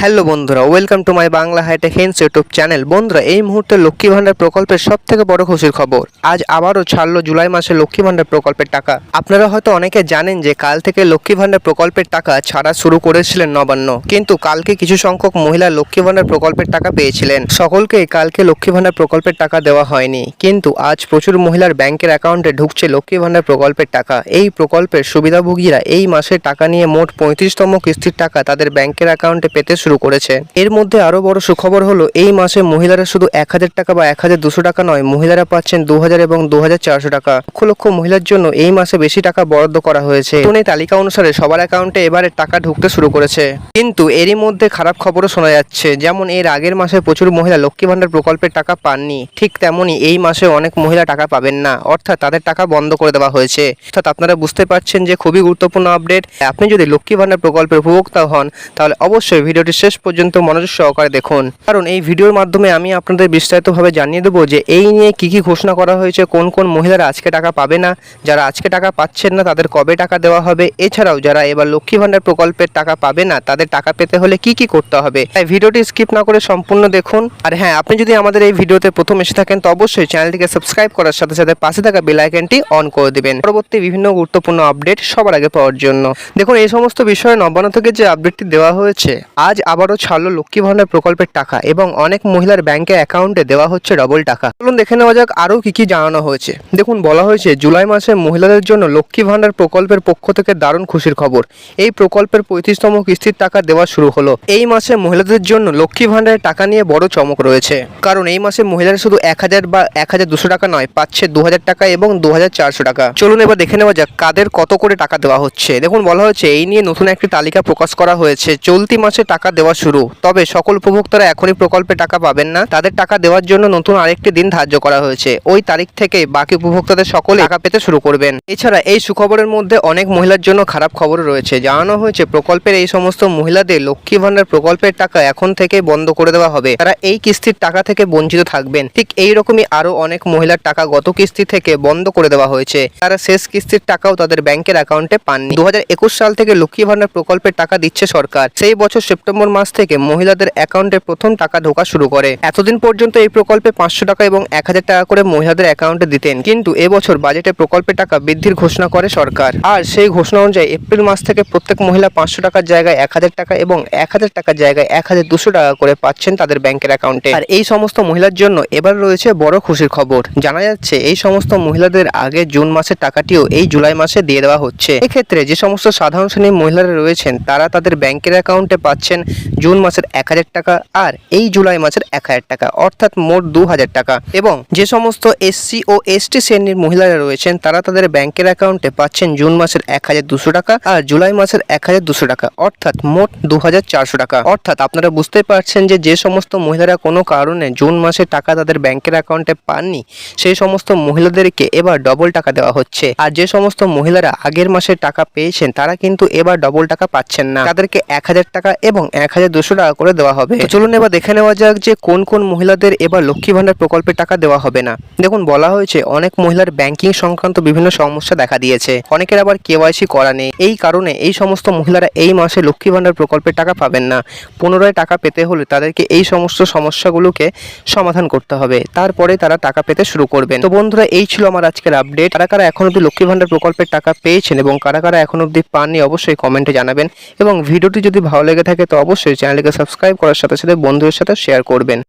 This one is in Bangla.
হ্যালো বন্ধুরা, welcome to my Bangla hitech hints YouTube channel. বন্ধুরা, এই মুহূর্তে লক্ষ্মী ভান্ডার প্রকল্পের সব থেকে বড় খুশির খবর, আজ আবারও ছাড়লো জুলাই মাসে লক্ষ্মী ভান্ডার প্রকল্পের টাকা। আপনারা হয়তো অনেকে জানেন যে কাল থেকে লক্ষ্মী ভান্ডার প্রকল্পের টাকা ছাড়া শুরু করেছিলেন নবান্ন, কিন্তু কালকে কিছু সংখ্যক মহিলা লক্ষ্মী ভান্ডার প্রকল্পের টাকা পেয়েছিলেন। সকলকে কালকে লক্ষ্মী ভান্ডার প্রকল্পের টাকা দেওয়া হয়নি, কিন্তু আজ প্রচুর মহিলার ব্যাংকের অ্যাকাউন্টে ঢুকছে লক্ষ্মী ভান্ডার প্রকল্পের টাকা। এই প্রকল্পের সুবিধাভোগীরা এই মাসে টাকা নিয়ে মোট 35তম কিস্তির টাকা তাদের ব্যাংকের অ্যাকাউন্টে পেতে শুরু করেছে। এর মধ্যে আরো বড় সুখবর হলো, এই মাসে মহিলারা শুধু 1000 টাকা বা 1200 টাকা নয়, মহিলারা পাচ্ছেন 2000 এবং 2400 টাকা। লক্ষ লক্ষ মহিলার জন্য এই মাসে বেশি টাকা বরাদ্দ করা হয়েছে। এই তালিকা অনুসারে সবার অ্যাকাউন্টে এবারে টাকা ঢুকতে শুরু করেছে। কিন্তু এরই মধ্যে খারাপ খবরও শোনা যাচ্ছে, যেমন এর আগের মাসে প্রচুর মহিলা লক্ষ্মী ভান্ডার প্রকল্পের টাকা পাননি, ঠিক তেমনই এই মাসে অনেক মহিলা টাকা পাবেন না, অর্থাৎ তাদের টাকা বন্ধ করে দেওয়া হয়েছে। অর্থাৎ আপনারা বুঝতে পারছেন যে খুবই গুরুত্বপূর্ণ আপডেট। আপনি যদি লক্ষ্মী ভান্ডার প্রকল্পের উপভোক্তা হন, তাহলে অবশ্যই ভিডিওটি শেষ পর্যন্ত মনোযোগ সহকারে দেখুন, কারণ এই ভিডিওর মাধ্যমে আমি আপনাদের বিস্তারিতভাবে জানিয়ে দেবো যে এই নিয়ে কি কি ঘোষণা করা হয়েছে, কোন কোন মহিলারা আজকে টাকা পাবে না, যারা আজকে টাকা পাচ্ছেন না তাদের কবে টাকা দেওয়া হবে, এছাড়াও যারা এবার লক্ষ্মী ভান্ডার প্রকল্পের টাকা পাবে না তাদের টাকা পেতে হলে কি কি করতে হবে। তাই ভিডিওটি স্কিপ না করে সম্পূর্ণ দেখুন। আর হ্যাঁ, আপনি যদি আমাদের এই ভিডিওতে প্রথম এসে থাকেন তো অবশ্যই চ্যানেলটিকে সাবস্ক্রাইব করার সাথে সাথে পাশে থাকা বেল আইকনটি অন করে দিবেন, পরবর্তী বিভিন্ন গুরুত্বপূর্ণ আপডেট সবার আগে পাওয়ার জন্য। দেখুন, এই সমস্ত বিষয়ে নবান্ন থেকে যে আপডেটটি দেওয়া হয়েছে, আজ আবারও ছাড়লো লক্ষ্মী ভান্ডার প্রকল্পের টাকা এবং অনেক মহিলার ব্যাংকে অ্যাকাউন্টে দেওয়া হচ্ছে ডবল টাকা। চলুন দেখে নেওয়া যাক আরও কি কি জানানো হয়েছে। দেখুন, বলা হয়েছে জুলাই মাসে মহিলাদের জন্য লক্ষ্মী ভান্ডার প্রকল্পের পক্ষ থেকে দারুণ খুশির খবর। এই প্রকল্পের 35তম কিস্তির টাকা দেওয়া শুরু হলো। এই মাসে মহিলাদের জন্য লক্ষ্মী ভান্ডারের টাকা নিয়ে বড় চমক রয়েছে, কারণ এই মাসে মহিলারা শুধু 1000 বা 1200 টাকা নয়, পাচ্ছে 2000 টাকা এবং 2400 টাকা। চলুন এবার দেখে নেওয়া যাক কাদের কত করে টাকা দেওয়া হচ্ছে। দেখুন, বলা হয়েছে এই নিয়ে নতুন একটি তালিকা প্রকাশ করা হয়েছে। চলতি মাসে টাকা দেওয়া শুরু, তবে সকল উপভোক্তারা এখনই প্রকল্পে টাকা পাবেন না, তাদের টাকা দেওয়ার জন্য নতুন আরেকটি দিন ধার্য করা হয়েছে। ওই তারিখ থেকে বাকি উপভোক্তাদের সকলে টাকা পেতে শুরু করবেন। এছাড়া এই সুখবরের মধ্যে অনেক মহিলার জন্য খারাপ খবর রয়েছে। জানানো হয়েছে প্রকল্পের এই সমস্ত মহিলাদের লক্ষ্মী ভান্ডার প্রকল্পের টাকা এখন থেকে বন্ধ করে দেওয়া হবে, তারা এই কিস্তির টাকা থেকে বঞ্চিত থাকবেন। ঠিক এইরকমই আরো অনেক মহিলার টাকা গত কিস্তি থেকে বন্ধ করে দেওয়া হয়েছে, তারা শেষ কিস্তির টাকাও তাদের ব্যাংকের অ্যাকাউন্টে পাননি। 2021 সাল থেকে লক্ষ্মী ভান্ডার প্রকল্পের টাকা দিচ্ছে সরকার। সেই বছর সেপ্টেম্বর মাস থেকে মহিলাদের অ্যাকাউন্টে প্রথম টাকা ঢোকা শুরু করে। এতদিন পর্যন্ত এই প্রকল্পে 500 টাকা এবং 1000 টাকা করে মহিলাদের অ্যাকাউন্টে দিতেন, কিন্তু এবছর বাজেটে প্রকল্পের টাকা বৃদ্ধির ঘোষণা করে সরকার। আর সেই ঘোষণা অনুযায়ী এপ্রিল মাস থেকে প্রত্যেক মহিলা 500 টাকার জায়গায় 1000 টাকা এবং 1000 টাকার জায়গায় 1200 টাকা করে পাচ্ছেন তাদের ব্যাংকের অ্যাকাউন্টে। আর এই সমস্ত মহিলার জন্য এবার রয়েছে বড় খুশির খবর। জানা যাচ্ছে এই সমস্ত মহিলাদের আগে জুন মাসের টাকাটিও এই জুলাই মাসে দিয়ে দেওয়া হচ্ছে। এক্ষেত্রে যে সমস্ত সাধারণ শ্রেণীর মহিলারা রয়েছেন তারা তাদের ব্যাংকের অ্যাকাউন্টে পাচ্ছেন জুন মাসের 1000 টাকা আর এই জুলাই মাসের 1000 টাকা, অর্থাৎ মোট 2000 টাকা। এবং যে সমস্ত এসসি ও এসটি শ্রেণীর মহিলারা রয়েছেন তারা তাদের ব্যাংকের অ্যাকাউন্টে পাচ্ছেন জুন মাসের 1200 টাকা আর জুলাই মাসের 1200 টাকা, অর্থাৎ মোট 2400 টাকা। অর্থাৎ আপনারা বুঝতে পারছেন যে যে সমস্ত মহিলারা কোনো কারণে জুন মাসে টাকা তাদের ব্যাংকের অ্যাকাউন্টে পাননি, সেই সমস্ত মহিলাদেরকে এবার ডবল টাকা দেওয়া হচ্ছে। আর যে সমস্ত মহিলারা আগের মাসে টাকা পেয়েছেন তারা কিন্তু এবার ডবল টাকা পাচ্ছেন না, তাদেরকে 1000 টাকা এবং 1200 টাকা করে দেওয়া হবে। চলুন এবার দেখে নেওয়া যাক যে কোন কোন মহিলাদের এবার লক্ষ্মী ভান্ডার প্রকল্পের টাকা দেওয়া হবে না। দেখুন, বলা হয়েছে অনেক মহিলার ব্যাংকিং সংক্রান্ত বিভিন্ন সমস্যা দেখা দিয়েছে, অনেকের আবার কেওয়াইসি করা নেই। এই কারণে এই সমস্ত মহিলারা এই মাসে লক্ষ্মী ভান্ডার প্রকল্পের টাকা পাবেন না। পুনরায় টাকা পেতে হলে তাদেরকে এই সমস্ত সমস্যাগুলোকে সমাধান করতে হবে, তারপরে তারা টাকা পেতে শুরু করবেন। তো বন্ধুরা, এই ছিল আমার আজকের আপডেট। কারা কারা এখন অব্দি লক্ষ্মী ভান্ডার প্রকল্পের টাকা পেয়েছেন এবং কারা কারা এখন অব্দি পাননি অবশ্যই কমেন্টে জানাবেন। এবং ভিডিওটি যদি ভালো লেগে থাকে তো অবশ্যই চ্যানেলটিকে সাবস্ক্রাইব করার সাথে সাথে বন্ধুদের সাথে শেয়ার করবেন।